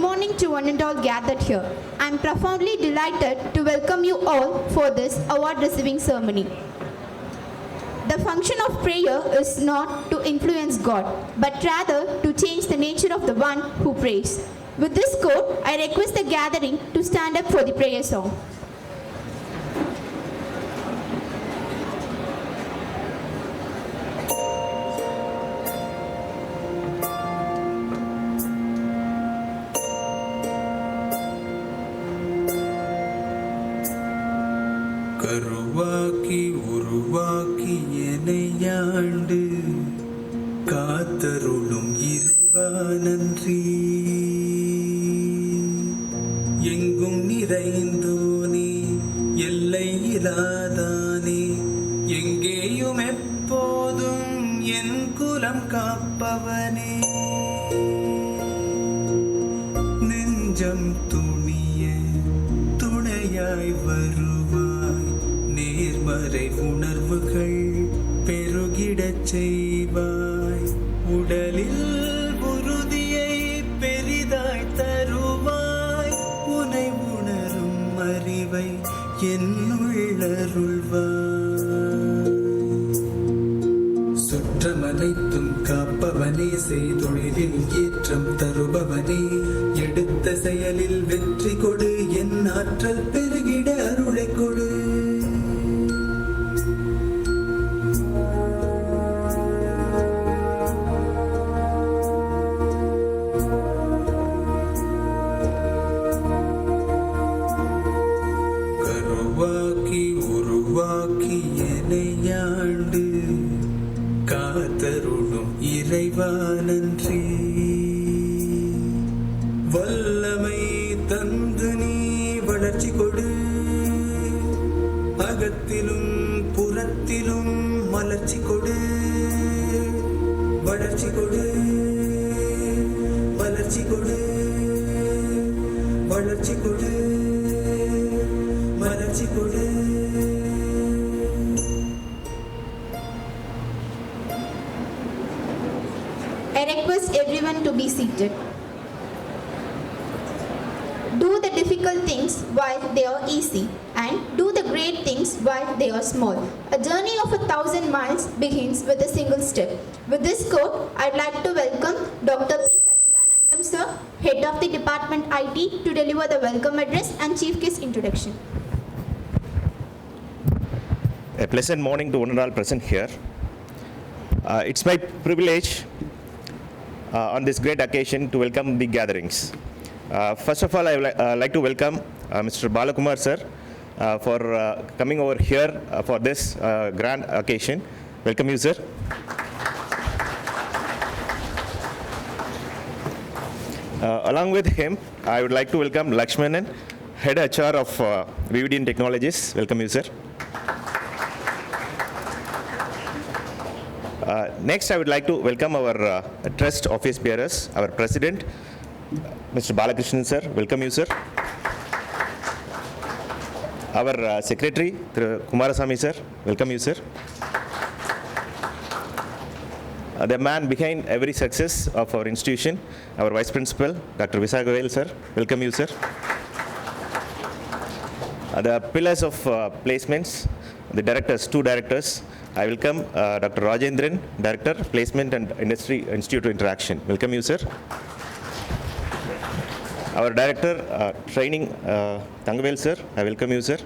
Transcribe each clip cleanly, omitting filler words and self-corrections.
morning to one and all gathered here. I am profoundly delighted to welcome you all for this award receiving ceremony. The function of prayer is not to influence God, but rather to change the nature of the one who prays. With this quote, I request the gathering to stand up for the prayer song. கருவாக்கி உருவாக்கி எனையாண்டு காத்தருளும் இறைவா நன்றி. எங்கும் நிறைந்தோனே எல்லை இல்லாதானே, எங்கேயும் எப்போதும் என் குலம் காப்பவனே. நெஞ்சம் துணிய துணையாய் வருவாய், நேர்மறை உணர்வுகள் பெருகிடச் செய்வாய். உடலில் உறுதியை பெரிதாய் தருவாய், உனை உணரும் அறிவை என்னுள்ளருள்வாய். சுற்றமனைத்தும் காப்பவனே, செய்தொழிலில் ஏற்றம் தருபவனே, எடுத்த செயலில் வெற்றி கொடு, என் ஆற்றல் பெருகிட அருளை கொடு. கருவாக்கி உருவாக்கி எனையாண்டு காத்தருளும் இறைவா நன்றி. வல்லமை தந்து நீ வளர்ச்சி கொடு, அகத்திலும் புறத்திலும் மலர்ச்சி கொடு. வளர்ச்சி கொடு, வளர்ச்சி கொடு, வளர்ச்சி கொடு, வளர்ச்சி கொடு. I request everyone to be seated. Do the difficult things while they are easy, and do the great things while they are small. A journey of 1,000 miles begins with a single step. With this quote, I'd like to welcome Dr. P. Sachidanandam sir, Head of the Department IT, to deliver the welcome address and Chief Guest introduction. A pleasant morning to one and all present here. It's my privilege on this great occasion to welcome the gatherings. First of all, I would like to welcome Mr. Balakumar sir for coming over here for this grand occasion. Welcome you, sir. Along with him, I would like to welcome Lakshmanan, Head HR of VVDN Technologies. Welcome you, sir. Next, I would like to welcome our trust office bearers, our president, Mr. Balakrishnan sir. Welcome you, sir. Our secretary, Kumarasamy sir. Welcome you, sir. The man behind every success of our institution, our vice principal, Dr. Visagavel sir. Welcome you, sir. The pillars of placements, the directors, two directors. I welcome Dr. Rajendran, Director, Placement and Industry Institute Interaction. Welcome you, sir. Our Director, Training, Tangavel, sir. I welcome you, sir.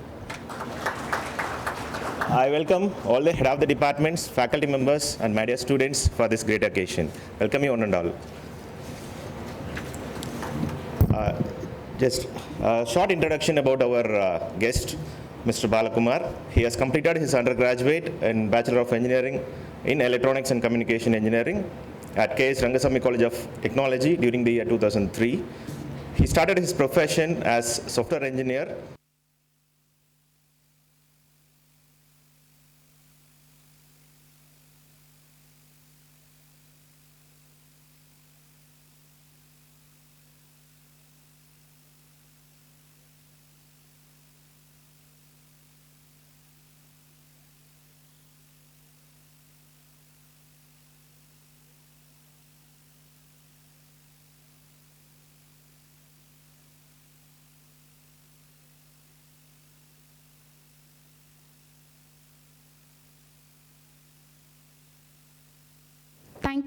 I welcome all the head of the departments, faculty members, and my dear students for this great occasion. Welcome you one and all. Just a short introduction about our guest, Mr. Balakumar. He has completed his undergraduate and Bachelor of Engineering in Electronics and Communication Engineering at K.S. Rangasamy College of Technology during the year 2003. He started his profession as software engineer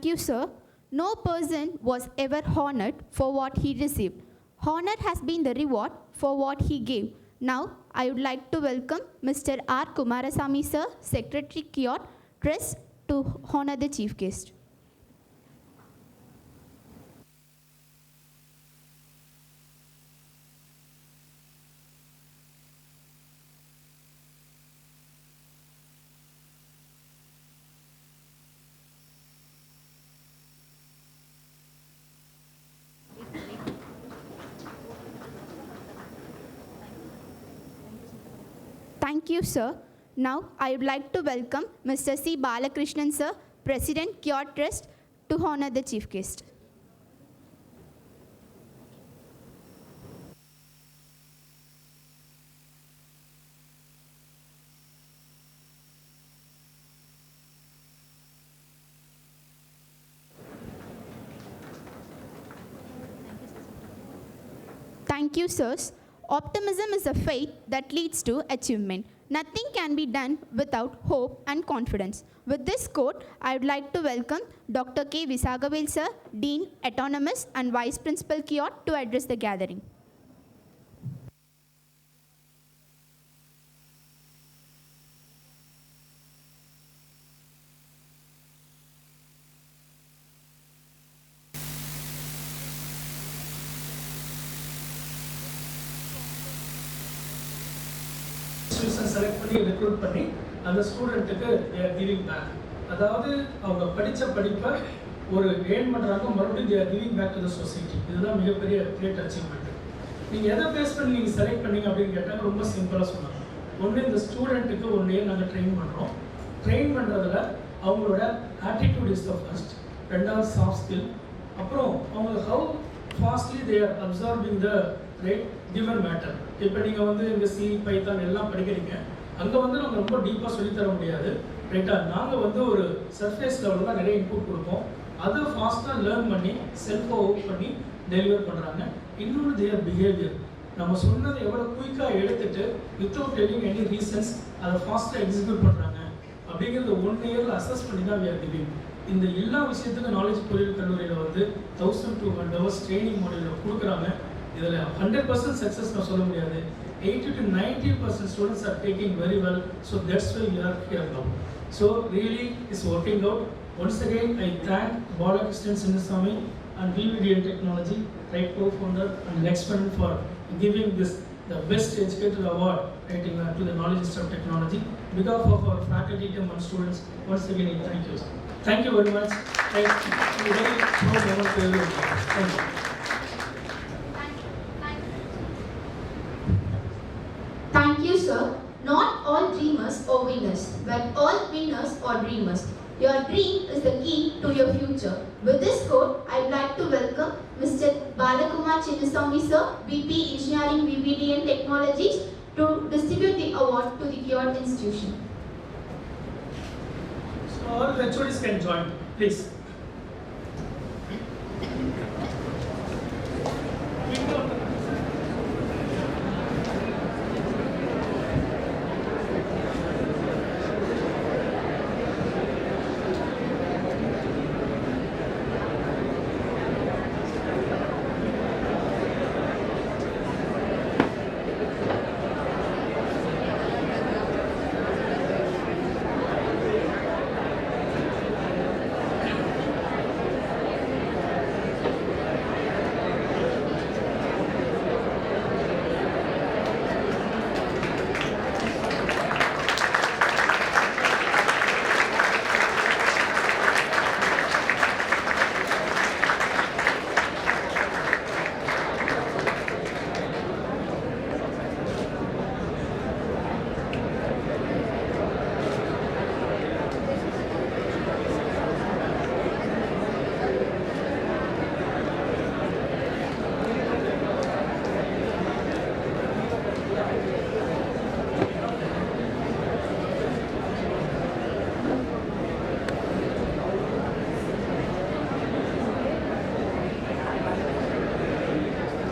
Thank you, sir. No person was ever honored for what he received. Honor has been the reward for what he gave. Now, I would like to welcome Mr. R. Kumarasamy, sir, Secretary Kiosk Trust, to honor the chief guest. Thank you, sir. Now, I would like to welcome Mr. C. Balakrishnan, sir, President, Kiosk Trust, to honor the chief guest. Thank you, sirs. Optimism is a faith that leads to achievement. Nothing can be done without hope and confidence. With this quote, I would like to welcome Dr. K. Visagavel, sir, Dean, Autonomous, and Vice Principal Kiosk, to address the gathering. Select பண்ணி recruit பண்ணி அந்த ஸ்டூடெண்ட்டுக்கு giving back. அதாவது அவங்க படித்த படிப்பை ஒரு gain பண்ணுறாங்க, மறுபடியும் they are giving back to the society. இதுதான் மிகப்பெரிய கிரேட் அச்சீவ்மெண்ட். நீங்கள் எதை பேஸ் பண்ணி நீங்கள் செலக்ட் பண்ணீங்க அப்படின்னு கேட்டால் ரொம்ப சிம்பிளாக சொன்னாங்க. ஒன்று, இந்த ஸ்டூடெண்ட்டுக்கு ஒன் இயர் நாங்கள் ட்ரெயின் பண்ணுறோம். ட்ரெயின் பண்ணுறதுல அவங்களோட ஆட்டிடியூட் இஸ் த ஃபர்ஸ்ட். ரெண்டாவது சாஃப்ட் ஸ்கில். அப்புறம் அவங்க how fastly they are observing the right given matter. இப்போ நீங்கள் வந்து இங்கே சி, பைத்தான் எல்லாம் படிக்கிறீங்க, அங்கே வந்து நம்ம ரொம்ப டீப்பாக சொல்லித்தர முடியாது, ரைட்டா? நாங்கள் வந்து ஒரு சர்ஃபேஸ் லெவலில் தான் நிறைய இன்புட் கொடுப்போம். அதை ஃபாஸ்ட்டாக லேர்ன் பண்ணி செல்ஃபாக ஒர்க் பண்ணி டெலிவர் பண்ணுறாங்க. இன்னொன்று தேர் பிஹேவியர். நம்ம சொன்னதை எவ்வளோ குயிக்காக எடுத்துட்டு வித்தவுட் டெல்லிங் எனி ரீசன்ஸ் அதை ஃபாஸ்ட்டாக எக்ஸிக்யூட் பண்ணுறாங்க அப்படிங்கிறது 1 இயரில் அசஸ் பண்ணி தான் we are giving. இந்த எல்லா விஷயத்துக்கும் நாலேஜ் பொறியியல் கல்லூரியில் வந்து 1200 hours ட்ரைனிங் மாடியூலில் கொடுக்குறாங்க. இதில் 100% சக்ஸஸ் நான் சொல்ல முடியாது. 80 to 90% students are taking very well. So that's why we are here now. So really it's working out. Once again, I thank Balakrishnan Sinnasamy and VVDN Technology, right, co-founder and exponent, for giving this the best educator award, right, to the knowledge system technology. Because of our faculty team and students, once again, I thank you. Thank you very much. Very proud moment to everyone. Thank you. Thank you, sir. Not all dreamers are winners, but all winners are dreamers. Your dream is the key to your future. With this quote, I would like to welcome Mr. Balakumar Chinnasamy, sir, VP Engineering, VVDN Technologies, to distribute the award to the Kiosk institution. So all the HODs can join, please.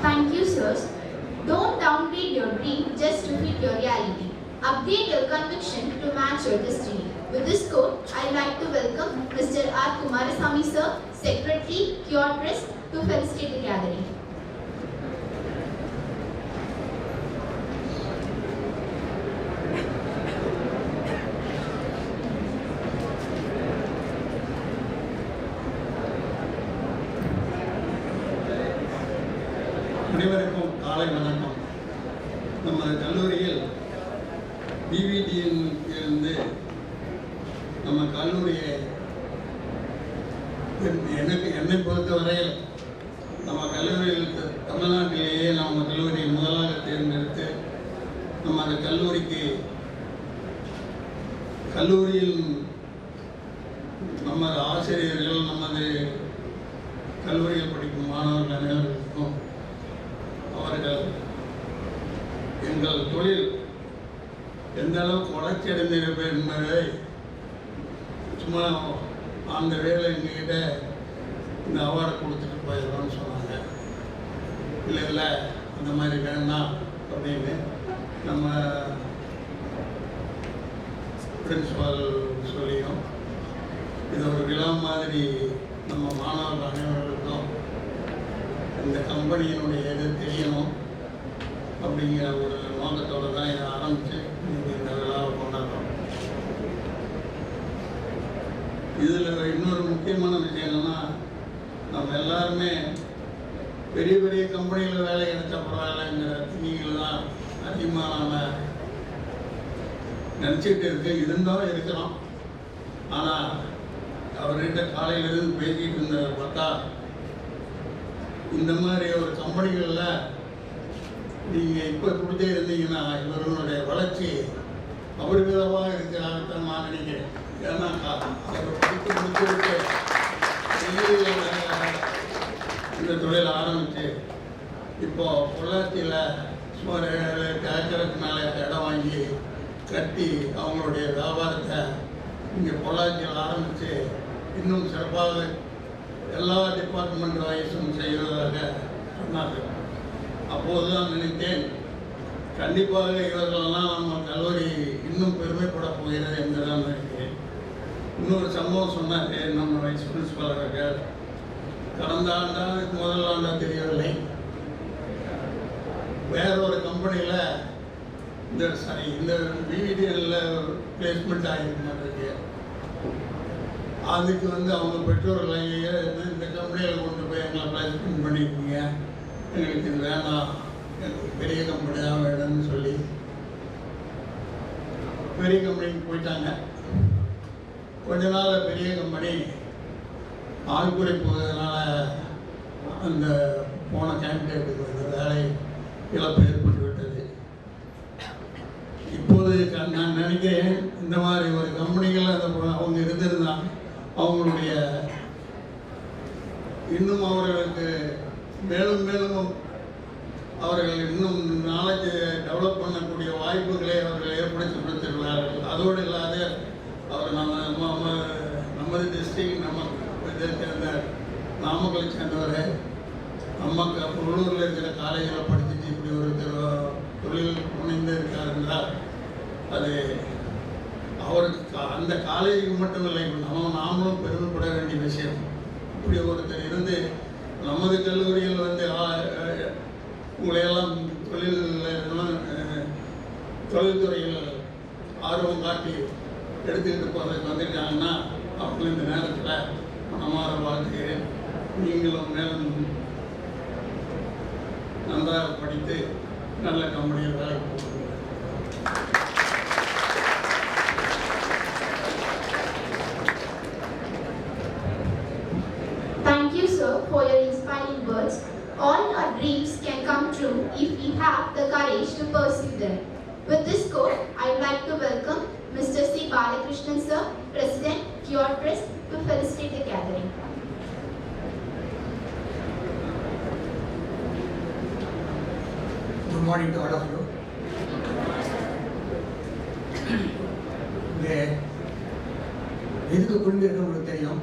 Thank you, sirs. Don't downgrade your dream just to fit your reality. Upgrade your conviction to match your destiny. With this quote, I'd like to welcome Mr. R. Kumarasamy sir, Secretary, Curatress, to felicitate the gathering. அனைவருக்கும் காலை வணக்கம். நமது கல்லூரியில் VVDN இருந்து நம்ம கல்லூரியை என்னை பொறுத்தவரையில் நம்ம கல்லூரியில் தமிழ்நாட்டிலேயே நம்ம கல்லூரியை முதலாக தேர்ந்தெடுத்து நம்ம அந்த கல்லூரியில் நமது ஆசிரியர்கள் நமது கல்லூரியில் படிக்கும் மாணவர்கள் அனைவருக்கும் அவர்கள் எங்கள் தொழில் எந்த அளவுக்கு வளர்ச்சி அடைந்திருப்பேன் என்பதை சும்மா அந்த வேலை எங்ககிட்ட இந்த அவார்டை கொடுத்துட்டு போயிடலாம்னு சொன்னாங்க. இல்லை அந்த மாதிரி வேண்டாம் அப்படின்னு நம்ம பிரின்சிபால் சொல்லியும் இது ஒரு விழா மாதிரி நம்ம மாணவர்கள் அனைவர்களுக்கும் இந்த கம்பெனியினுடைய இது தெரியணும் அப்படிங்கிற ஒரு நோக்கத்தோடு தான் இதை ஆரம்பித்து இந்த விழாவை கொண்டாடுறோம். இதில் இன்னொரு முக்கியமான விஷயம் என்னென்னா, நம்ம எல்லாருமே பெரிய பெரிய கம்பெனியில் வேலை கிடைச்சா பரவாயில்லைங்கிற திங்கிங்கில் தான் அதிகமாக நாம் நினச்சிக்கிட்டு இருந்தாலும் இருக்கிறோம். ஆனால் அவர்கிட்ட காலையிலேருந்து பேசிக்கிட்டு இருந்ததை பார்த்தா இந்த மாதிரி ஒரு கம்பெனிகளில் நீங்கள் இப்போ கொடுத்தே இருந்தீங்கன்னா இவர்களுடைய வளர்ச்சி அபரிமிதமாக இருக்கிறாங்கத்தான் நான் நினைக்கிறேன். ஏன்னா அவர் படித்து முடிச்சுவிட்டு இந்த தொழில் ஆரம்பித்து இப்போது பொள்ளாச்சியில் சுமார் 7 ஏக்கருக்கு மேலே இடம் வாங்கி கட்டி அவங்களுடைய வியாபாரத்தை இங்கே பொள்ளாச்சியில் ஆரம்பித்து இன்னும் சிறப்பாக எல்லா டிபார்ட்மெண்ட் வைஸும் செய்வதாக சொன்னார்கள். அப்போது தான் நினைத்தேன், கண்டிப்பாக இவர்களெல்லாம் நம்ம கல்லூரி இன்னும் பெருமைப்பட போகிறது என்று தான் நினைக்கிறேன். இன்னொரு சம்பவம் சொன்னார் நம்ம வைஸ் பிரின்சிபால் அவர்கள். கடந்த ஆண்டா முதல் ஆண்டா தெரியவில்லை, வேற ஒரு கம்பெனியில் இந்த VVDNல பிளேஸ்மெண்ட் ஆகிருக்கு. அதுக்கு அவங்க பெற்றோர்களையே இந்த கம்பெனியில் கொண்டு போய் எங்களை பிளேஸ்மெண்ட் பண்ணியிருக்கீங்க, எங்களுக்கு இது வேணாம், எங்களுக்கு பெரிய கம்பெனி தான் வேணும்னு சொல்லி பெரிய கம்பெனிக்கு போயிட்டாங்க. கொஞ்ச நாள் பெரிய கம்பெனி ஆள் குறைப்புவதனால அந்த போன கேண்டிடேட்டுக்கு வேலை இழப்பு ஏற்பட்டு விட்டது. இப்போது நான் நினைக்கிறேன், இந்த மாதிரி ஒரு கம்பெனிகள் அவங்க இருந்திருந்தாங்க, அவங்களுடைய இன்னும் அவர்களுக்கு மேலும் மேலும் அவர்கள் இன்னும் நாளைக்கு டெவலப் பண்ணக்கூடிய வாய்ப்புகளை அவர்கள் ஏற்படுத்தி கொடுத்திருக்கிறார்கள். அதோடு இல்லாத அவர் நமது டிஸ்ட்ரிக்ட் இதை சேர்ந்த நாமக்கலை சேர்ந்தவர், நமக்கு உள்ளூரில் இருக்கிற காலேஜில் படிச்சுட்டு இப்படி ஒரு தொழில் முனைந்து இருக்கார் என்றால் அது அவருக்கு அந்த காலேஜுக்கு மட்டும் இல்லை, நாமளும் பெருமைப்பட வேண்டிய விஷயம். இப்படி ஒருத்தர் இருந்து நமது கல்லூரியில் உங்களையெல்லாம் தொழில்துறையில் ஆர்வம் காட்டி எடுத்துக்கிட்டு போகிறதுக்கு வந்திருக்காங்கன்னா அவங்க இந்த நேரத்தில் மனமாற வாழ்த்துகிறேன். நீங்களும் மேலும் நன்றாக படித்து நல்ல கம்பெனியில் வேலைக்கு போகிறீங்க. Thank you, sir, for your inspiring words. All our dreams can come true if we have the courage to pursue them. With this quote, I would like to welcome Mr. C. Balakrishnan, sir, President, Curatress, to felicitate the gathering. Good morning to all of you. எதுக்கு புரிஞ்சிருக்கு உங்களுக்கு தெரியும்.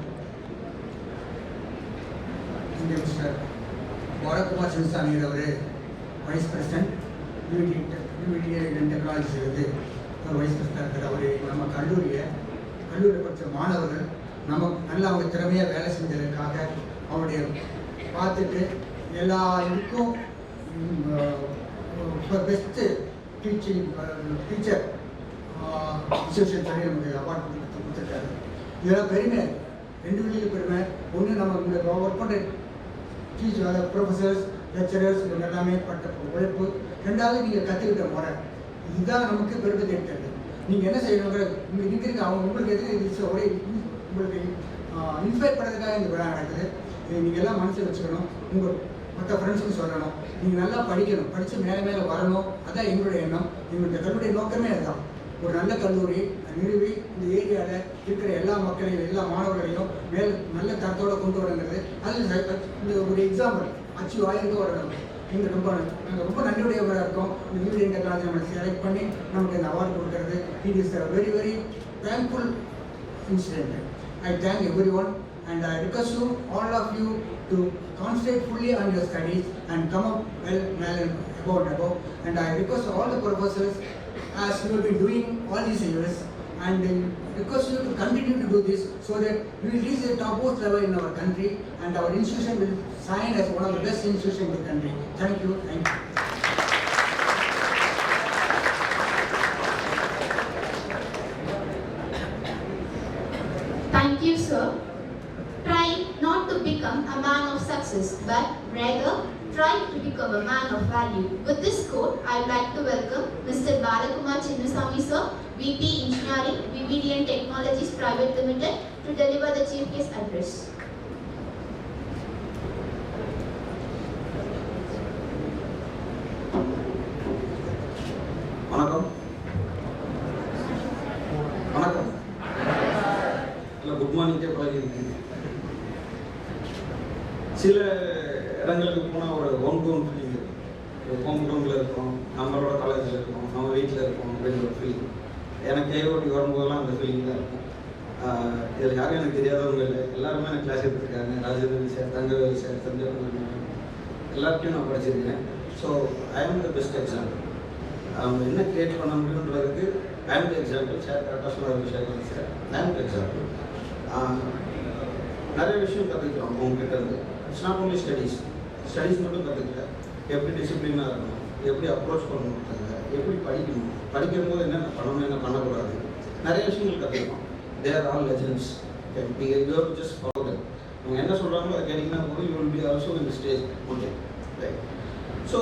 இங்கே mister Balakumar Sivasamy அவர் vice president VVDN technologies இருந்து ஒரு vice president இருக்கிற அவர் நம்ம கல்லூரியை கல்லூரி படித்த மாணவர்கள் நமக்கு நல்லா அவங்க திறமையாக வேலை செஞ்சதுக்காக அவங்களுடைய பார்த்துட்டு எல்லா இதுக்கும் பெஸ்ட்டு டீச்சர் இன்ஸ்டியூஷன் சொல்லி நமக்கு அவார்ட் கொடுத்துருக்காரு. இதெல்லாம் பெருமை, 2 வழியில் பெருமை. ஒன்று நம்ம இந்த ஒர்க் பண்ணுற ப்ரொஃபஸர்ஸ் லெக்சரர்ஸ் இவங்க எல்லாமே பட்ட உழைப்பு. 2வது நீங்கள் கற்றுக்கிட்ட முறை, இதுதான் நமக்கு பெருமை தேடித்தது. நீங்கள் என்ன செய்யணுங்கிற இங்கே இருக்கிற அவங்க உங்களுக்கு எது ஒரே உங்களுக்கு இன்ஸ்பயர் பண்ணுறதுக்காக இந்த விழா நடக்குது. நீங்கள் எல்லாம் மனசில் வச்சுக்கணும். உங்கள் மற்ற ஃப்ரெண்ட்ஸுக்கும் சொல்லணும், நீங்கள் நல்லா படிக்கணும், படித்து மேலே மேலே வரணும். அதான் எங்களுடைய எண்ணம். எங்களுடைய கல்லூரிய நோக்கமே அதுதான். ஒரு நல்ல கல்லூரி நிறுவி இந்த ஏரியாவில் இருக்கிற எல்லா மக்களையும் எல்லா மாணவர்களையும் நல்ல தரத்தோடு கொண்டு வரங்கிறது. அதில் இந்த ஒரு எக்ஸாம்பிள் அச்சீவ் ஆகிருக்க வரணும். நாங்கள் ரொம்ப நன்றியுடையவராக இருக்கோம். இந்த VVDN காலேஜ் நம்மளை செலக்ட் பண்ணி நமக்கு இந்த அவார்டு கொடுக்கறது. It is a very very thankful incident. I thank everyone and I request you, all of you, to concentrate fully on your studies and come up well and above. And I request all the professors, as you have been doing all these years, and request you to continue to do this so that we will reach the topmost level in our country and our institution will shine as one of the best institutions in the country. Thank you. Thank you. Thank you, sir. Try not to become a man of success, but rather try to become a man of value. With this quote, I would like to welcome Mr. Balakumar Chinnasamy, sir, VP Engineering, VVDN Technologies Private Limited, to deliver the chief guest address. வணக்கம். வணக்கம். இல்லை, good மார்னிங்கே பழகிருக்கீங்க. சில இடங்களுக்கு போனால் ஒரு home ground feeling இருக்குது. ஒரு ஹோம் கிரவுண்டில் இருக்கோம், நம்மளோட காலேஜில் இருக்கோம், நம்ம வீட்டில் இருக்கோம் அப்படின்ற ஒரு ஃபீலிங். எனக்கு கேஓடி வரும்போதெல்லாம் அந்த ஃபீலிங் தான் இருக்கும். இதில் யாரும் எனக்கு தெரியாதவங்க இல்லை, எல்லாருமே எனக்கு கிளாஸ் எடுத்துருக்காங்க. ராஜேந்திரன் சார், தங்கவேல் சார், சஞ்சயகுமார், எல்லாத்தையும் நான் படிச்சிருக்கேன். ஸோ ஐ ஆம் த பெஸ்ட் எக்ஸாம்பிள். அவங்க என்ன கிரியேட் பண்ண முடியுன்றதுக்கு ஐ ஆம் த எக்ஸாம்பிள். சார் கரெக்டாக சொன்னார் விஷயம் சார், ஐ ஆம் த எக்ஸாம்பிள். நிறைய விஷயம் கற்றுக்கிறோம் அவங்ககிட்ட இருந்து. இட்ஸ் நாட் ஓன்லி ஸ்டடீஸ் மட்டும் கற்றுக்கல, எப்படி டிசிப்ளினாக இருக்கணும், எப்படி அப்ரோச் பண்ணணும், எப்படி படிக்கணும், படிக்கிற போது என்னென்ன பண்ணணும், என்ன பண்ணக்கூடாது, நிறைய விஷயங்கள் கற்றுக்கணும். They are all legends. நீங்கள் you have to just follow that. அவங்க என்ன சொல்கிறாங்களோ அதை கேட்டிங்கன்னா போது you will be also in stage okay right. So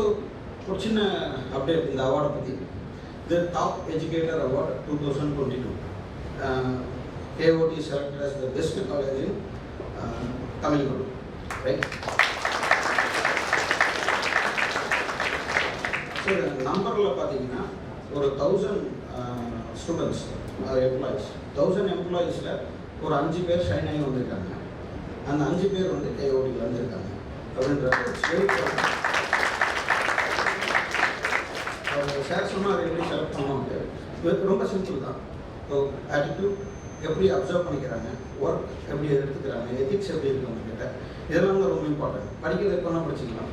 ஒரு சின்ன அப்டேட் இந்த அவார்டை பற்றி. The top educator award 2022. KOT selected as the best college in Tamil Nadu, right? So the numberல பார்த்தீங்கன்னா ஒரு 1000 ஸ்டூடெண்ட்ஸ் எம்ப்ளாயிஸ், 1000 எம்ப்ளாயிஸில் ஒரு 5 பேர் ஷைன் ஆகி வந்திருக்காங்க. அந்த 5 பேர் வந்து KOTயில் வந்திருக்காங்க அப்படின்ற சார் சொன்னார். எப்படி செலக்ட் பண்ணுவாங்க, ரொம்ப சிம்பிள் தான். ஸோ ஆட்டிடியூட் எப்படி அப்சர்வ் பண்ணிக்கிறாங்க, ஒர்க் எப்படி எடுத்துக்கிறாங்க, எத்திக்ஸ் எப்படி இருக்கு கிட்ட, இதெல்லாம் தான் ரொம்ப இம்பார்ட்டன்ட். படிக்கிறது எப்போனா படிச்சிக்கலாம்,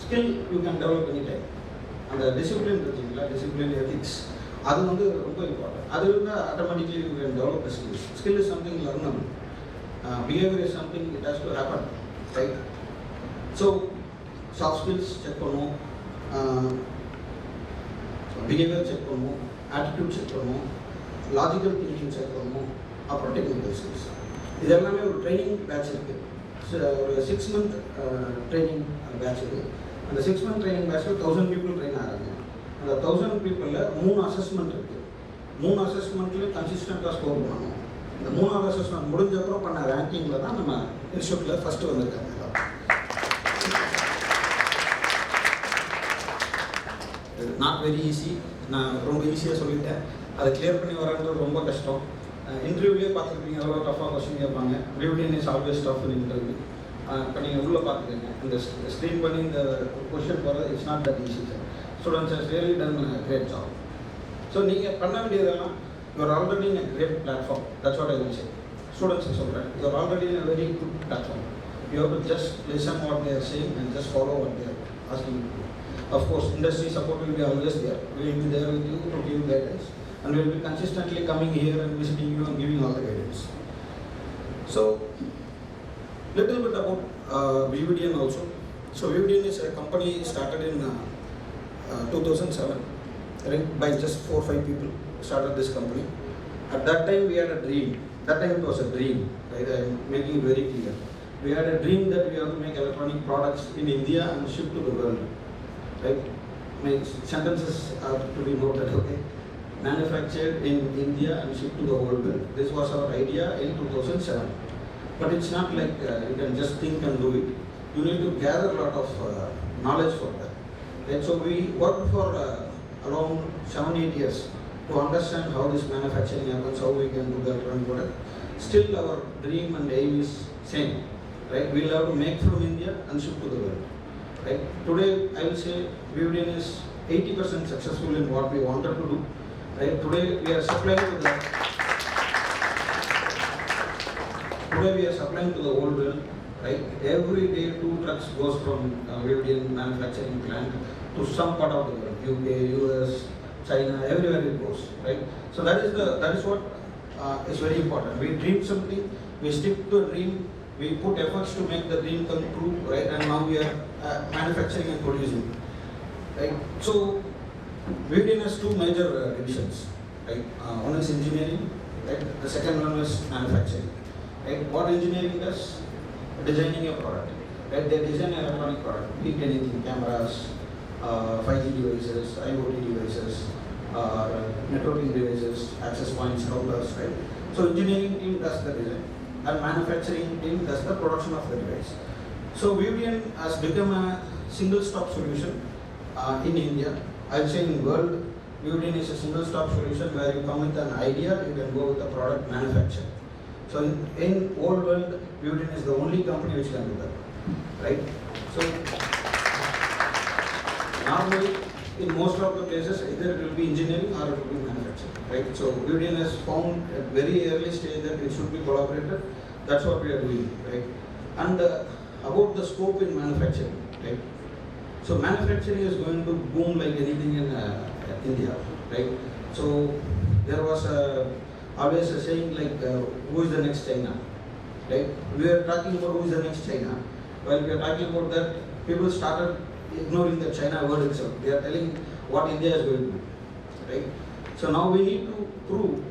skill you can develop any time. அந்த டிசிப்ளின் இருக்குங்களா, டிசிப்ளின் எத்திக்ஸ், அது வந்து ரொம்ப இம்பார்ட்டன்ட். அது இருந்தால் automatically you can develop skills. Skill is something learnable, behaviour is something it has to happen, right? So soft skills check பண்ணுவோம், behaviour check பண்ணுவோம், attitude check பண்ணுவோம், லாஜிக்கல் திங்கிங் செக் பண்ணுவோம், அப்புறம் டெக்னிக்கல் ஸ்கில்ஸ். இது எல்லாமே ஒரு ட்ரைனிங் பேட்ச் இருக்குது. ஒரு 6 month ட்ரைனிங் பேட்ச் இருக்குது. அந்த 6 month ட்ரைனிங் பேட்சில் 1000 people ட்ரெயின் ஆகிறாங்க. அந்த 1000 peopleல 3 அசஸ்மெண்ட் இருக்குது. 3 அசஸ்மெண்ட்லேயும் கன்சிஸ்டண்ட்டாக ஸ்கோர் பண்ணணும். இந்த 3வது அசஸ்மெண்ட் முடிஞ்சப்பறம் பண்ண ரேங்கிங்கில் தான் நம்ம இன்ஸ்டியூட்டில் ஃபஸ்ட்டு வந்திருக்காங்க. Not very easy. நான் ரொம்ப ஈஸியாக சொல்லிட்டேன். அதை கிளியர் பண்ணி வரன்றது ரொம்ப கஷ்டம். இன்டர்வியூலேயே பார்த்துருப்பீங்க, எவ்வளோ டஃபாக கொஸ்டின் கேட்பாங்க. VVDN is always tough in interview. இப்போ நீங்கள் உள்ளே பார்த்துக்கங்க, இந்த ஸ்க்ரீன் பண்ணி இந்த கொஸ்டின் போகிறது it's not that easy sir. Students has really done great job. So நீங்கள் பண்ண வேண்டியதெல்லாம் you are already in a great platform. That's what I will say. ஸ்டூடெண்ட்ஸுக்கு சொல்கிறேன், you are already in a very good platform. You have to just listen what they are saying and just follow what they are asking you. Of course, industry support will be always there. We will be there with you to give guidance. and we'll be consistently coming here and visiting you and giving all the guidance. So, little bit about VVDN also. So VVDN is a company started in 2007, right? By just 4 or 5 people started this company. At that time we had a dream. That time it was a dream, right? I'm making it very clear. We had a dream that we have to make electronic products in India and ship to the world, right? My sentences are to be noted, okay? Manufactured in India and shipped to the whole world. This was our idea in 2007. But it's not like you can just think and do it. You need to gather a lot of knowledge for that. Right? So we worked for around 7-8 years to understand how this manufacturing happens, how we can do the electronic product. Still our dream and aim is same. Right? We'll have to make from India and ship to the world. Right? Today I will say VVDN is 80% successful in what we wanted to do. Right? Today we are supplying to the whole world. Right? Every day 2 trucks goes from VVDN manufacturing plant to some part of the world, UK, US, China, everywhere it goes. Right? So that is what is very important. We dream something, we stick to a dream, we put efforts to make the dream come true, right? And now we are manufacturing and producing. Right? So VVDN has 2 major divisions. Right? One is engineering, right? The second one is manufacturing. Right? What engineering does? Designing a product. Right? They design an electronic product, be it anything, cameras, 5G devices, IoT devices, networking devices, access points, routers, right? So engineering team does the design and manufacturing team does the production of the device. So VVDN has become a single stop solution in India. I will say in world, VVDN is a single stop solution where you come with an idea, you can go with a product manufactured. So in whole world, VVDN is the only company which can do that, right? So normally, in most of the places, either it will be engineering or it will be manufacturing, right? So VVDN has found at very early stage that it should be collaborated. That's what we are doing, right? And about the scope in manufacturing, right? So manufacturing is going to boom like anything in India, right? So there was always a saying like, who is the next China, right? We are talking about who is the next China. While we are talking about that, people started ignoring the China word itself. They are telling what India is going to do, right? So now we need to prove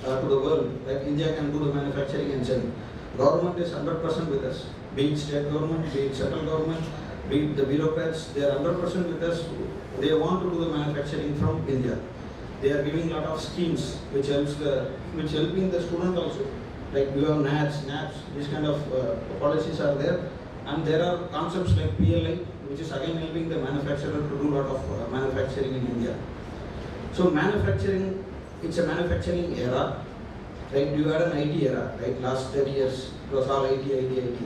to the world that India can do the manufacturing and sell. Government is 100% with us, be it state government, be it central government, be it the bureaucrats, they are 100% with us. They want to do the manufacturing from India. They are giving a lot of schemes which helping the student also. Like we have NATS, these kind of policies are there, and there are concepts like PLI, which is again helping the manufacturer to do a lot of manufacturing in India. So manufacturing, it's a manufacturing era, right? You had an IT era, right? Last 30 years, it was all IT,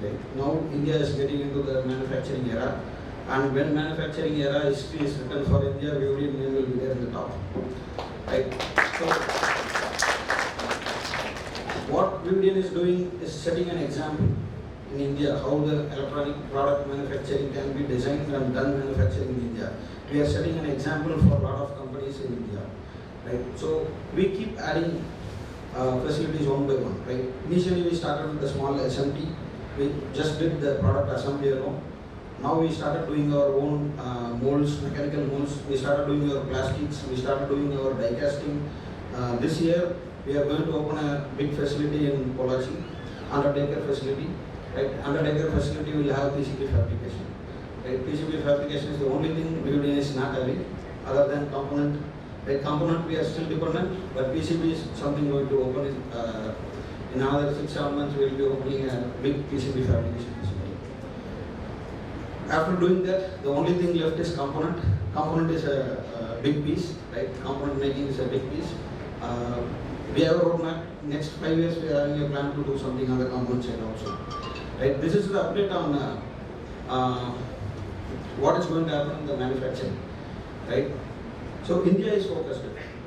right? Now India is getting into the manufacturing era, and when manufacturing era history is written for India, VVDN name will be there in the top, right? So what VVDN is doing is setting an example in India how the electronic product manufacturing can be designed and done manufacturing in India. We are setting an example for a lot of companies in India, right? So we keep adding facilities one by one, right? Initially we started with the small SMT. We just did the product assembly alone. Now we started doing our own molds, mechanical molds. We started doing our plastics. We started doing our die casting. This year we are going to open a big facility in Pollachi, 100-acre facility. Right? 100-acre facility will have PCB fabrication. Right? PCB fabrication is the only thing VVDN is not having, other than component. Right? Component we are still dependent, but PCB is something going to open in another 6-7 months. We will be opening a big PCB fabrication facility. After doing that, the only thing left is component. Component is a big piece, right? Component making is a big piece. We have a roadmap. Next 5 years, we are having a plan to do something on the component side also. Right? This is the update on what is going to happen in the manufacturing. Right? So India is focused.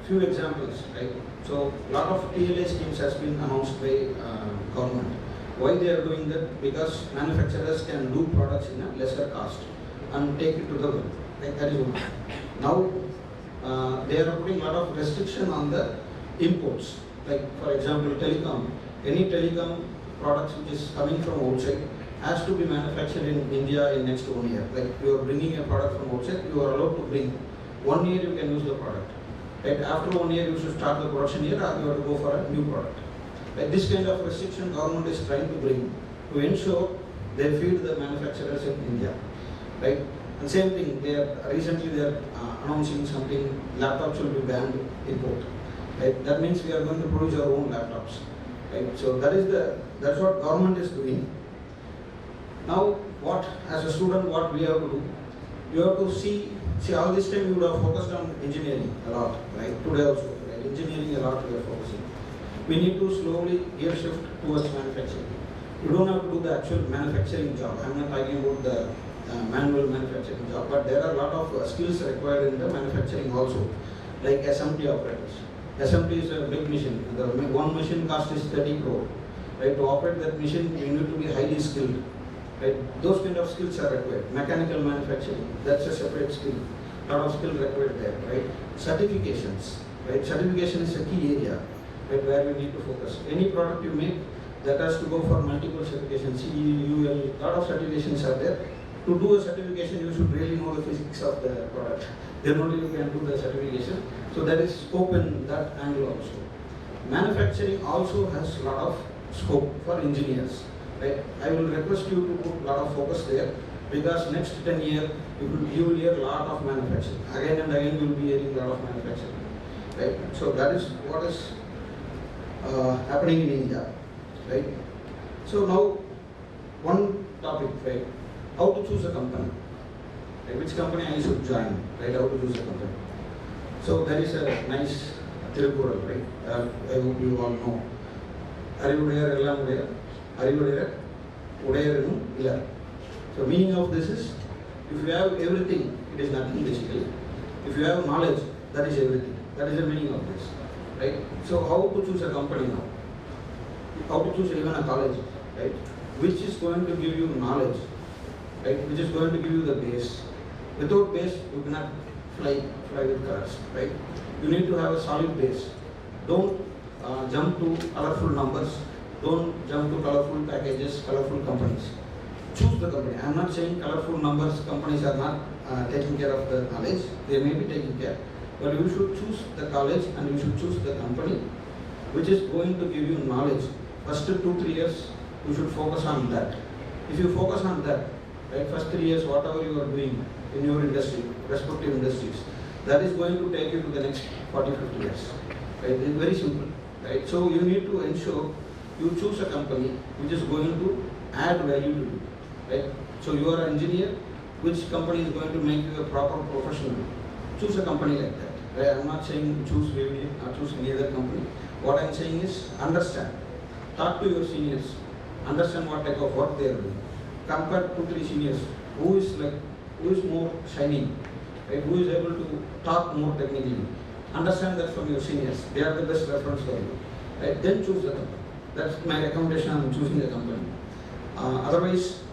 Few examples. Right? So lot of PLI schemes has been announced by government. Why they are doing that? Because manufacturers can do products in a lesser cost and take it to the world. Like that is one. Now they are putting a lot of restriction on the imports. Like for example, telecom. Any telecom products which is coming from outside has to be manufactured in India in next 1 year. Like you are bringing a product from outside, you are allowed to bring. 1 year you can use the product. Right? After 1 year you should start the production year, or you have to go for a new product. Like this kind of restriction government is trying to bring to ensure they feed the manufacturers in India. Right? And same thing, recently they are announcing something, laptops will be banned import. Right? That means we are going to produce our own laptops. Right? So that's what government is doing. Now, as a student, what we have to do? You have to see all this time you would have focused on engineering a lot, right? Today also, right? Engineering a lot we are focusing. We need to slowly gear shift towards manufacturing. You don't have to do the actual manufacturing job. I'm not talking about the manual manufacturing job, but there are a lot of skills required in the manufacturing also, like SMT operators. SMT is a big machine. The one machine cost is 30 crore. Right? To operate that machine, you need to be highly skilled. Right? Those kind of skills are required. Mechanical manufacturing, that's a separate skill. A lot of skill required there. Right? Certifications. Right? Certification is a key area, right, where we need to focus. Any product you make, that has to go for multiple certifications. CE, UL, a lot of certifications are there. To do a certification, you should really know the physics of the product. Then only you can do the certification. So there is scope in that angle also. Manufacturing also has a lot of scope for engineers. Right? I will request you to put a lot of focus there, because next 10 years you will hear a lot of manufacturing. Again and again you will be hearing a lot of manufacturing. Right? So that is what is happening in India. Right? So now one topic, right? How to choose a company. Right? Which company I should join, right? How to choose a company. So there is a nice Tirukural, right? I hope you all know. Arivudayar ellam udayar, Arivudayar udayaranum illar. So meaning of this is, if you have everything, it is nothing basically. If you have knowledge, that is everything. That is the meaning of this. Right? So how to choose a company now? How to choose even a college, right? Which is going to give you knowledge, right? Which is going to give you the base. Without base, you cannot fly with colors, right? You need to have a solid base. Don't jump to colorful numbers. Don't jump to colorful packages, colorful companies. Choose the company. I am not saying colorful numbers companies are not taking care of the knowledge. They may be taking care. But you should choose the college and you should choose the company which is going to give you knowledge. First 2-3 years, you should focus on that. If you focus on that, right, first 3 years, whatever you are doing in your industry, respective industries, that is going to take you to the next 40-50 years. Right? It's very simple. Right? So you need to ensure you choose a company which is going to add value to you. Right? So you are an engineer, which company is going to make you a proper professional? Choose a company like that. Right? I'm not saying choose VVDN or choose any other company. What I'm saying is understand. Talk to your seniors. Understand what type of work they are doing. Compare 2-3 seniors. Who is more shining? Right? Who is able to talk more technically? Understand that from your seniors. They are the best reference for you. Right? Then choose the company. That's my recommendation on choosing the company. Otherwise,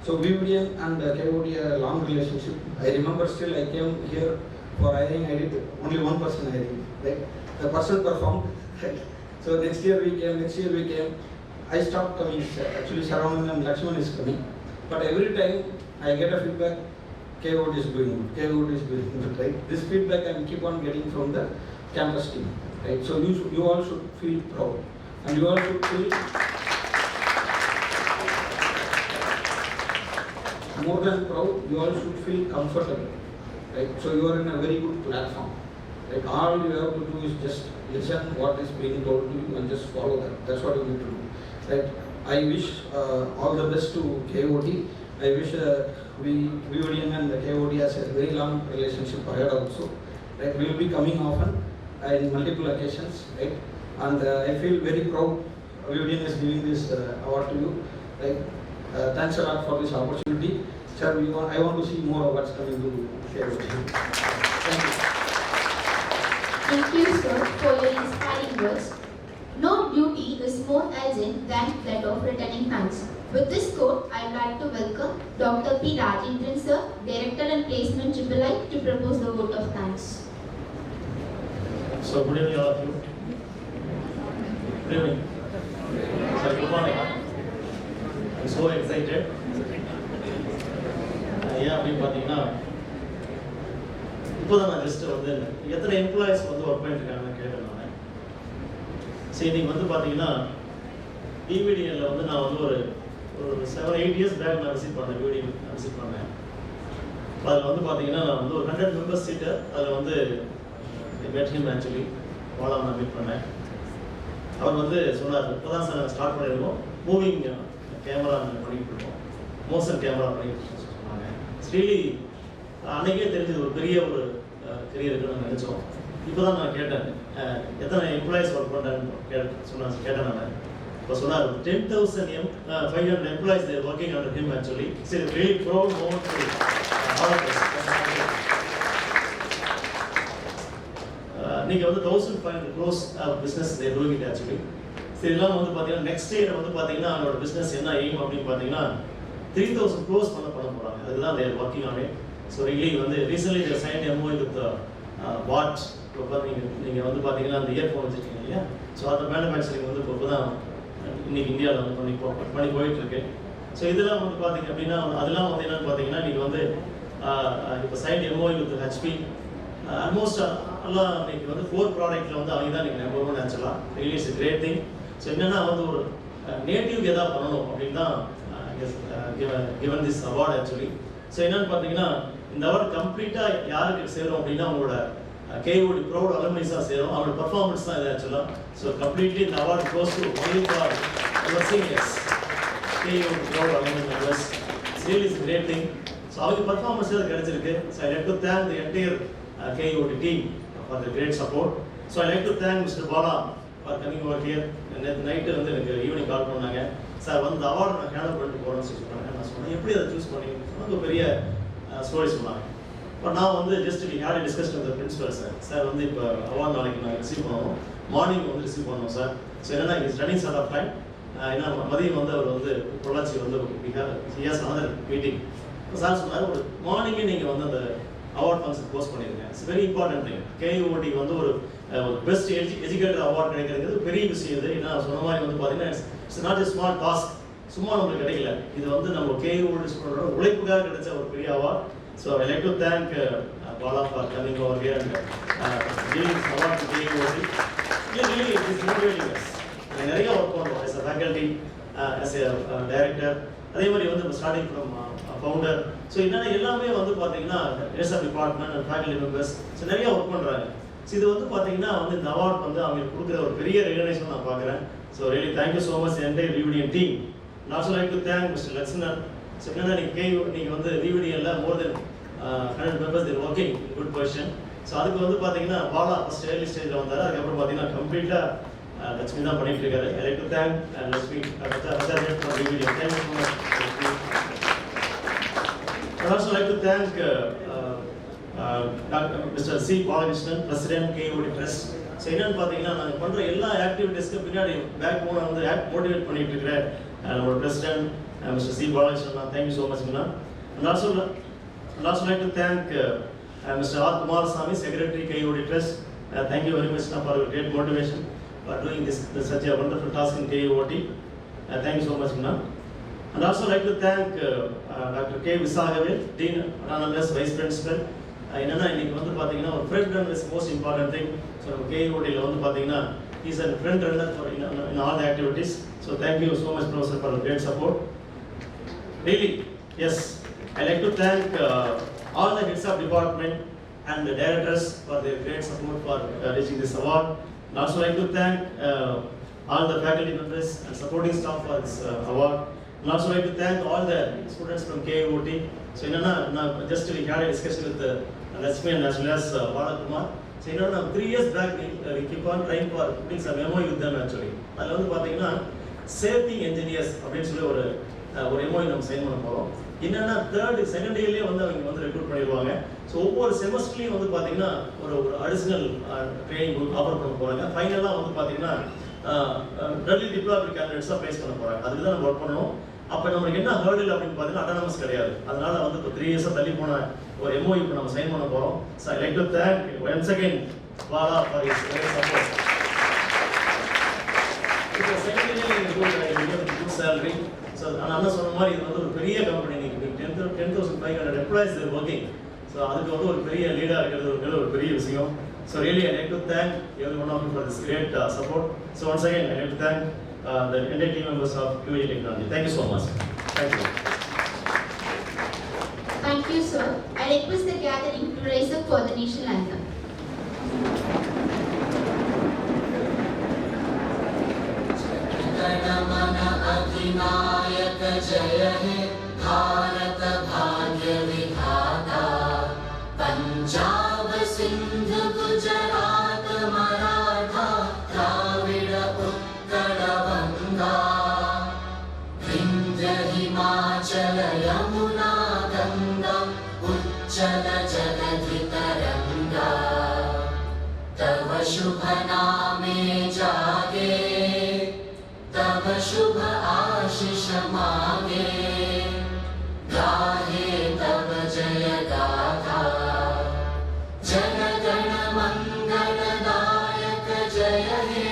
so VVDN and KOD a long relationship. I remember still I came here for hiring. I did only one person hiring. Right? The person performed. Right? So next year we came. I stopped coming. Actually, Saravanan and Lakshman is coming. But every time I get a feedback, KOD is doing good. KOD is doing good. Right? This feedback I keep on getting from the campus team. Right? So you all should feel proud, and you all should feel more than proud. You all should feel comfortable. Right? So you are in a very good platform. Right? All you have to do is just listen what is being told to you and just follow that. That's what you need to do. Right? I wish all the best to KOD. I wish VVDN and the KOD has a very long relationship ahead also. Right? We will be coming often in multiple occasions. Right? And I feel very proud VVDN is giving this award to you. Right? Thanks a lot for this opportunity. Sir, I want to see more of what's coming to KOD. Thank you. Thank you, sir, for your inspiring words. No duty is more urgent than that of returning thanks. With this quote, I would like to welcome Dr. P. Rajendran, sir, Director and Placement III, to propose the vote of thanks. So good evening all of you. Good evening. Sorry, good morning. I'm so excited. ஏன் அப்படின்னு பார்த்தீங்கன்னா இப்போ தான் நான் just வந்து எத்தனை employees வந்து work பண்ணிட்டுருக்காங்கன்னு கேட்டேன் நான். சரி நீங்கள் வந்து பார்த்தீங்கன்னா VVDN வந்து நான் வந்து ஒரு 7-8 இயர்ஸ் பேக் நான் விசிட் பண்ணேன். VVDN விசிட் பண்ணேன். அதில் வந்து பார்த்தீங்கன்னா நான் வந்து ஒரு 100 மெம்பர்ஸ் சீட்டு அதில் வந்து met him actually வாழ நான் மீட் பண்ணேன். அவர் வந்து சொன்னார், இப்போ தான் சார் ஸ்டார்ட் பண்ணியிருக்கோம், மூவிங் கேமரா பண்ணிக்கிட்டு இருக்கோம், மோஷன் கேமரா பண்ணிக்கிட்டு சொன்னாங்க. ரியலி அன்றைக்கே தெரிஞ்சது ஒரு பெரிய ஒரு கெரியர் இருக்குன்னு நினச்சோம். இப்போ தான் நான் கேட்டேன் எத்தனை எம்ப்ளாயிஸ் ஒர்க் பண்ணுறேன்னு கேட்டேன் நான். இப்போ சொன்னார் 10,500 employees there working under him actually. சரி, really proud moment to all of us. நீங்கள் வந்து 1,500 crores business there doing it actually. சரி, இதெல்லாம் வந்து பார்த்தீங்கன்னா நெக்ஸ்ட் இயர் வந்து பார்த்தீங்கன்னா அவங்களோட பிஸ்னஸ் என்ன எய்ம் அப்படின்னு பார்த்தீங்கன்னா 3,000 crores பண்ண போகிறாங்க. அதுதான் they're working on it. So really வந்து recently they're sign MOU with watch. இப்போ நீங்கள் வந்து பார்த்தீங்கன்னா அந்த இயர்ஃபோன் வச்சுருக்கீங்க இல்லையா, ஸோ அந்த மேனுஃபேக்சரிங் வந்து இப்போ தான் இன்னைக்கு இந்தியாவில் வந்து பண்ணி போயிட்டுருக்கு. ஸோ இதெல்லாம் வந்து பார்த்தீங்க அப்படின்னா அதெல்லாம் வந்து என்னென்னு பார்த்தீங்கன்னா நீங்கள் வந்து இப்போ sign MOU with HP almost எல்லாம் இன்னைக்கு வந்து 4 ப்ராடக்ட்டில் வந்து அவங்க தான் நீங்கள் நம்பர் 1 ஆக்சுவலாக. Really it's great thing. So என்னென்னா வந்து ஒரு நேட்டிவ் எதாவது பண்ணணும் அப்படின்னு தான் given this award actually. So என்னன்னு பார்த்தீங்கன்னா இந்த அவார்டு கம்ப்ளீட்டாக யாருக்கு சேரும் அப்படின்னா அவங்களோட KOD ப்ரௌட் அலுமினிஸாக சேரும். அவங்களோட பர்ஃபார்மன்ஸ் தான் இது ஆக்சுவலாக. ஸோ கம்ப்ளீட்லி இந்த award goes to only for our seniors KOD proud alumni members. Really is great thing. So அவங்க பர்ஃபார்மன்ஸ் அது கிடைச்சிருக்கு. So I like to thank the entire KOD team for the great support. So I like to thank Mr. Bala for coming over here. நேற்று night வந்து எனக்கு evening கால் பண்ணாங்க, sir வந்து award நான் handle பண்ணிட்டு போகிறேன்னு சொன்னாங்க. நான் சொன்னேன் எப்படி அதை சூஸ் பண்ணி சொன்னாங்க, ஒரு பெரிய ஸ்டோரி சொன்னாங்க. இப்போ நான் வந்து just we had discuss with principal sir வந்து இப்போ அவார்டு நாளைக்கு நான் ரிசீவ் பண்ணணும், மார்னிங் வந்து ரிசீவ் பண்ணணும் சார். ஸோ என்னன்னா is running short of time. ஏன்னா மதியம் வந்து அவர் வந்து பொள்ளாச்சி வந்து ஹியாஸ் அனதர் மீட்டிங். சார் சொன்னார் ஒரு மார்னிங்கே நீங்கள் வந்து அந்த அவார்ட் ஃபங்க்ஷன் போஸ்ட் பண்ணியிருக்கேன். It's very important thing. KOD வந்து ஒரு பெஸ்ட் எஜுகேட்டர் அவார்ட் கிடைக்கிறது பெரிய விஷயம். இது ஏன்னா சொன்ன மாதிரி வந்து பார்த்தீங்கன்னா it's not a small task, சும்மா நம்மளுக்கு கிடைக்கல. இது வந்து நம்ம KOD ஸ்டூடெண்டோட உழைப்புக்காக கிடைச்ச ஒரு பெரிய award. So I like to thank Bala for coming over here and giving award to KOD. Really it is motivating us. நிறைய ஒர்க் பண்ணுறோம் as a faculty, as a director. அதே மாதிரி வந்து ஸ்டார்டிங் ஃப்ரம் ஃபவுண்டர். ஸோ என்னென்ன எல்லாமே வந்து பார்த்தீங்கன்னா SR department and faculty members so நிறைய ஒர்க் பண்ணுறாங்க. ஸோ இது வந்து பார்த்தீங்கன்னா வந்து இந்த அவார்ட் வந்து அவங்களுக்கு கொடுக்குற ஒரு பெரிய ரெகக்னேஷன் நான் பார்க்குறேன். So really thank you so much entire VVDN team. Also like to thank mister Lakshmanan. So என்னென்னா நீங்கள் வந்து VVDNல more then 100 members there working in good position. So அதுக்கு வந்து பார்த்தீங்கன்னா பாலா ஃபஸ்ட் ஏர்லி ஸ்டேஜில் வந்தார். அதுக்கப்புறம் பார்த்தீங்கன்னா கம்ப்ளீட்டாக லட்சுமி தான் பண்ணிட்டு இருக்காரு. ஐ like to thank Lakshmi for VVDN. Thank you so much. I also like to thank Mr. C. Balakrishnan, President KOD Trust. So என்னன்னு பார்த்தீங்கன்னா நாங்கள் பண்ணுற எல்லா ஆக்டிவிட்டீஸ்க்கு பின்னாடி பேக் போன வந்து மோட்டிவேட் பண்ணிட்டு இருக்கிற நம்மளோட president Mr. C. Balakrishnan. Thank you so much, Minna. And also like to thank Mr. R. Kumarasamy, Secretary KOD Trust. Thank you very much for your great motivation for doing this such a wonderful task in KOD. Thank you so much, Minna. And also like to thank Dr. K. Visagavel, Dean Anonymous Vice Principal. என்னன்னா இன்னைக்கு வந்து பார்த்தீங்கன்னா ஒரு front run is most important thing. So நம்ம KODயில் வந்து பார்த்தீங்கன்னா is a front runner for in all the activities. So thank you so much professor for great support. Really yes I like to thank all the heads of department and the directors for their great support for reaching this award. And also like to thank all the faculty members and supporting staff for this award. And also like to thank all the students from KOD. So என்னன்னா நான் just we had a discussion with Lakshmi and as well as Balakumar. So என்னன்னா 3 years back we keep on trying for putting some MOU with them actually. அதில் வந்து பார்த்தீங்கன்னா safety engineers அப்படின்னு சொல்லி ஒரு MOU நம்ம சைன் பண்ண போகிறோம். என்னன்னா செகண்ட் இயர்லேயே வந்து அவங்க வந்து ரெக்ரூட் பண்ணிடுவாங்க. ஸோ ஒவ்வொரு செமஸ்டர்லையும் வந்து பார்த்தீங்கன்னா ஒரு அடிஷ்னல் ட்ரைனிங் ஆஃபர் பண்ண போகிறாங்க. ஃபைனலாக வந்து பார்த்தீங்கன்னா ரெடி டிப்ளாய்டு கேண்டிடேட்ஸாக ப்ளேஸ் பண்ண போகிறாங்க. அதுக்கு தான் நம்ம ஒர்க் பண்ணணும். அப்போ நம்மளுக்கு என்ன ஹேர்டில் அப்படின்னு பார்த்தீங்கன்னா அட்டானமஸ் கிடையாது. அதனால வந்து இப்போ 3 இயர்ஸாக தள்ளி போன ஒரு MOU இப்போ நம்ம சைன் பண்ண போகிறோம். So I like to thank once again Vala for his great support. இப்போ செகண்டரி குட் சேலரி. ஸோ அண்ணா சொன்ன மாதிரி இது வந்து ஒரு பெரிய கம்பெனி, நீங்கள் 10,500 எம்ப்ளாயிஸ் தேர் ஒர்க்கிங். ஸோ அதுக்கு வந்து ஒரு பெரிய லீடாக இருக்கிறது ஒரு பெரிய விஷயம். So really I like to thank every one of you for this great support. So once again I like to thank the entire team members of QA Technology. Thank you so much. Thank you. Thank you, sir. I request the gathering to raise up for the national anthem. अधिनायक जय हे भारत भाग्य विधाता पंजाब सिंध गुजरात मराठा द्राविड उत्कल गंगा विंध्य हिमाचल यमुना गंगा उच्चल जलधि तरंगा तव शुभ नामे जागे तब शुभ आशीष मांगे गाहे तब जय गाथा जन गण मंगल दायक जय हे